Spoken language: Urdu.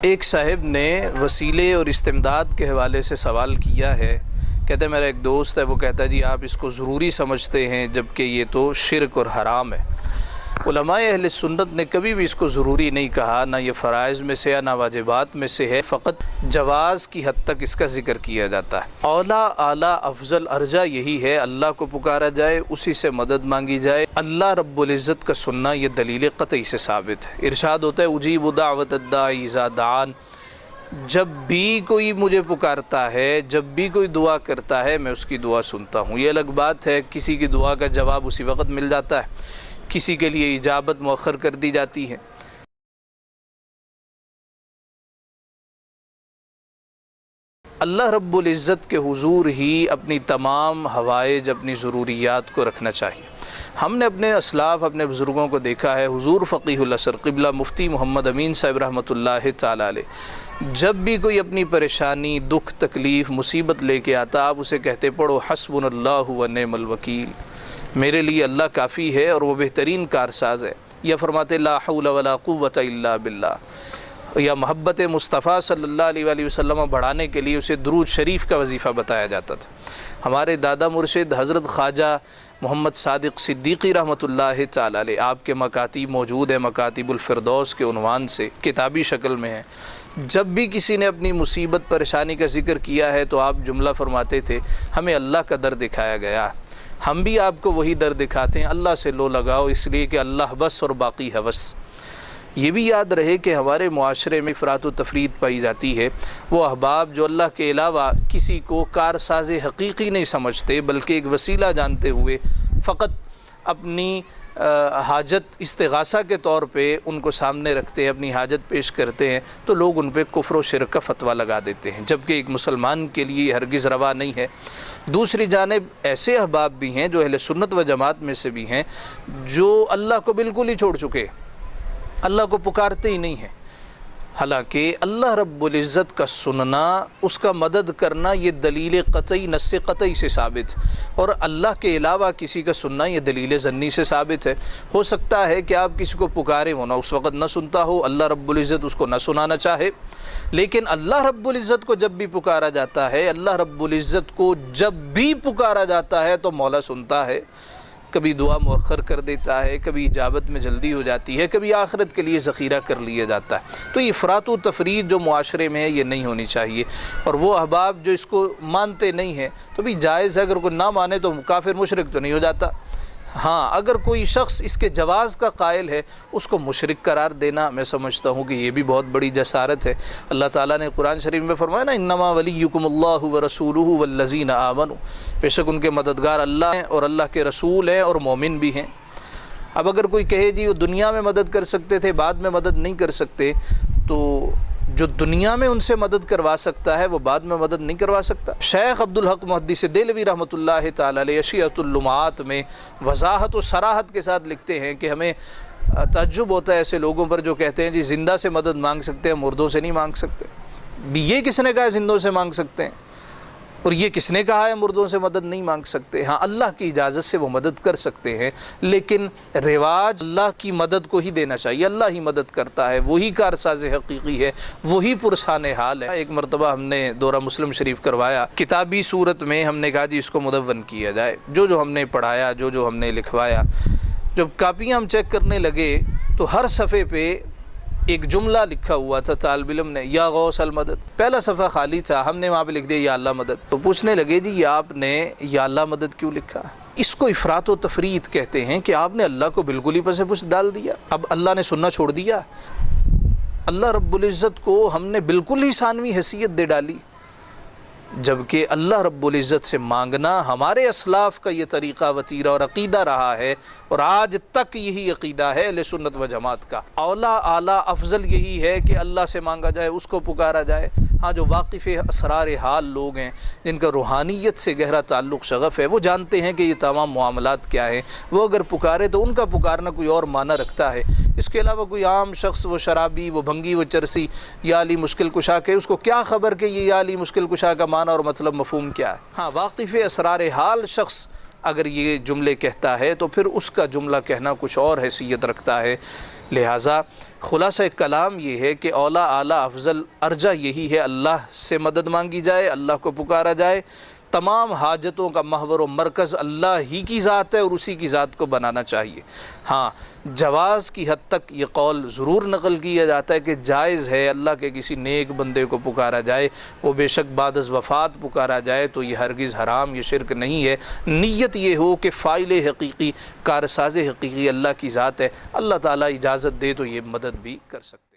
ایک صاحب نے وسیلے اور استمداد کے حوالے سے سوال کیا ہے۔ کہتے ہیں میرا ایک دوست ہے، وہ کہتا ہے جی آپ اس کو ضروری سمجھتے ہیں جبکہ یہ تو شرک اور حرام ہے۔ علماء اہل سنت نے کبھی بھی اس کو ضروری نہیں کہا، نہ یہ فرائض میں سے ہے نہ واجبات میں سے ہے، فقط جواز کی حد تک اس کا ذکر کیا جاتا ہے۔ اولا اعلیٰ افضل ارجح یہی ہے اللہ کو پکارا جائے، اسی سے مدد مانگی جائے۔ اللہ رب العزت کا سننا یہ دلیل قطعی سے ثابت ہے۔ ارشاد ہوتا ہے اجیب دعوت الداعی اذا دعان، جب بھی کوئی مجھے پکارتا ہے، جب بھی کوئی دعا کرتا ہے میں اس کی دعا سنتا ہوں۔ یہ الگ بات ہے کسی کی دعا کا جواب اسی وقت مل جاتا ہے، کسی کے لیے اجابت مؤخر کر دی جاتی ہے۔ اللہ رب العزت کے حضور ہی اپنی تمام حوائج، اپنی ضروریات کو رکھنا چاہیے۔ ہم نے اپنے اسلاف، اپنے بزرگوں کو دیکھا ہے، حضور فقیہ العصر قبلہ مفتی محمد امین صاحب رحمۃ اللہ تعالی علیہ جب بھی کوئی اپنی پریشانی، دکھ، تکلیف، مصیبت لے کے آتا، آپ اسے کہتے پڑھو حسبنا اللہ و نعم الوکیل، میرے لیے اللہ کافی ہے اور وہ بہترین کارساز ہے، یا فرماتے لا حول ولا قوت الا باللہ، یا محبت مصطفیٰ صلی اللہ علیہ وآلہ وسلم بڑھانے کے لیے اسے درود شریف کا وظیفہ بتایا جاتا تھا۔ ہمارے دادا مرشد حضرت خواجہ محمد صادق صدیقی رحمۃ اللہ تعالی علیہ، آپ کے مکاتیب موجود ہیں، مکاتیب الفردوس کے عنوان سے کتابی شکل میں ہیں۔ جب بھی کسی نے اپنی مصیبت پریشانی کا ذکر کیا ہے تو آپ جملہ فرماتے تھے ہمیں اللہ کا در دکھایا گیا، ہم بھی آپ کو وہی در دکھاتے ہیں، اللہ سے لو لگاؤ، اس لیے کہ اللہ بس اور باقی ہوس۔ یہ بھی یاد رہے کہ ہمارے معاشرے میں افراط و تفرید پائی جاتی ہے۔ وہ احباب جو اللہ کے علاوہ کسی کو کارساز حقیقی نہیں سمجھتے بلکہ ایک وسیلہ جانتے ہوئے فقط اپنی حاجت استغاثہ کے طور پہ ان کو سامنے رکھتے ہیں، اپنی حاجت پیش کرتے ہیں، تو لوگ ان پہ کفر و شرک کا فتویٰ لگا دیتے ہیں، جبکہ ایک مسلمان کے لیے یہ ہرگز روا نہیں ہے۔ دوسری جانب ایسے احباب بھی ہیں جو اہل سنت و جماعت میں سے بھی ہیں، جو اللہ کو بالکل ہی چھوڑ چکے، اللہ کو پکارتے ہی نہیں ہیں، حالانکہ اللہ رب العزت کا سننا، اس کا مدد کرنا یہ دلیل قطعی، نص قطعی سے ثابت ہے، اور اللہ کے علاوہ کسی کا سننا یہ دلیل ظنی سے ثابت ہے۔ ہو سکتا ہے کہ آپ کسی کو پکارے ہو نہ اس وقت نہ سنتا ہو، اللہ رب العزت اس کو نہ سنانا چاہے، لیکن اللہ رب العزت کو جب بھی پکارا جاتا ہے، اللہ رب العزت کو جب بھی پکارا جاتا ہے تو مولا سنتا ہے، کبھی دعا مؤخر کر دیتا ہے، کبھی اجابت میں جلدی ہو جاتی ہے، کبھی آخرت کے لیے ذخیرہ کر لیا جاتا ہے۔ تو یہ افراط و تفرید جو معاشرے میں ہے یہ نہیں ہونی چاہیے، اور وہ احباب جو اس کو مانتے نہیں ہیں تو بھی جائز ہے، اگر کوئی نہ مانے تو کافر مشرک تو نہیں ہو جاتا۔ ہاں اگر کوئی شخص اس کے جواز کا قائل ہے، اس کو مشرک قرار دینا میں سمجھتا ہوں کہ یہ بھی بہت بڑی جسارت ہے۔ اللہ تعالیٰ نے قرآن شریف میں فرمایا نا انما ولیکم اللہ ورسولہ والذین آمنوا، بے شک ان کے مددگار اللہ ہیں اور اللہ کے رسول ہیں اور مومن بھی ہیں۔ اب اگر کوئی کہے جی وہ دنیا میں مدد کر سکتے تھے بعد میں مدد نہیں کر سکتے، تو جو دنیا میں ان سے مدد کروا سکتا ہے وہ بعد میں مدد نہیں کروا سکتا۔ شیخ عبدالحق محدث دہلوی رحمۃ اللہ تعالی علیہ اشیعۃ اللمعات میں وضاحت و صراحت کے ساتھ لکھتے ہیں کہ ہمیں تعجب ہوتا ہے ایسے لوگوں پر جو کہتے ہیں جی زندہ سے مدد مانگ سکتے ہیں، مردوں سے نہیں مانگ سکتے۔ یہ کس نے کہا ہے زندوں سے مانگ سکتے ہیں، اور یہ کس نے کہا ہے مردوں سے مدد نہیں مانگ سکتے؟ ہاں اللہ کی اجازت سے وہ مدد کر سکتے ہیں، لیکن رواج اللہ کی مدد کو ہی دینا چاہیے، اللہ ہی مدد کرتا ہے، وہی کارساز حقیقی ہے، وہی پرسان حال ہے۔ ایک مرتبہ ہم نے دورہ مسلم شریف کروایا، کتابی صورت میں ہم نے کہا جی اس کو مدون کیا جائے، جو ہم نے پڑھایا، جو ہم نے لکھوایا۔ جب کاپیاں ہم چیک کرنے لگے تو ہر صفحے پہ ایک جملہ لکھا ہوا تھا طالب علم نے، یا غوث المدد، پہلا صفحہ خالی تھا، ہم نے وہاں پہ لکھ دیا یا اللہ مدد۔ تو پوچھنے لگے جی یہ آپ نے یا اللہ مدد کیوں لکھا؟ اس کو افراط و تفرید کہتے ہیں کہ آپ نے اللہ کو بالکل ہی پس پش ڈال دیا، اب اللہ نے سننا چھوڑ دیا۔ اللہ رب العزت کو ہم نے بالکل ہی ثانوی حیثیت دے ڈالی، جبکہ اللہ رب العزت سے مانگنا ہمارے اسلاف کا یہ طریقہ وتیرہ اور عقیدہ رہا ہے، اور آج تک یہی عقیدہ ہے اہل سنت و جماعت کا۔ اولا اعلیٰ افضل یہی ہے کہ اللہ سے مانگا جائے، اس کو پکارا جائے۔ ہاں جو واقف اسرار حال لوگ ہیں، جن کا روحانیت سے گہرا تعلق شغف ہے، وہ جانتے ہیں کہ یہ تمام معاملات کیا ہیں، وہ اگر پکارے تو ان کا پکارنا کوئی اور معنی رکھتا ہے۔ اس کے علاوہ کوئی عام شخص، وہ شرابی، وہ بھنگی، وہ چرسی، یا علی مشکل کشا کے، اس کو کیا خبر کہ یہ یا علی مشکل کشا کا معنی اور مطلب مفہوم کیا ہے؟ ہاں واقف اسرار حال شخص اگر یہ جملے کہتا ہے تو پھر اس کا جملہ کہنا کچھ اور حیثیت رکھتا ہے۔ لہٰذا خلاصہ کلام یہ ہے کہ اولا اعلیٰ افضل ارجح یہی ہے اللہ سے مدد مانگی جائے، اللہ کو پکارا جائے۔ تمام حاجتوں کا محور و مرکز اللہ ہی کی ذات ہے اور اسی کی ذات کو بنانا چاہیے۔ ہاں جواز کی حد تک یہ قول ضرور نقل کیا جاتا ہے کہ جائز ہے اللہ کے کسی نیک بندے کو پکارا جائے، وہ بے شک بعد از وفات پکارا جائے تو یہ ہرگز حرام، یہ شرک نہیں ہے۔ نیت یہ ہو کہ فاعل حقیقی، کارساز حقیقی اللہ کی ذات ہے، اللہ تعالیٰ اجازت دے تو یہ مدد بھی کر سکتا ہے۔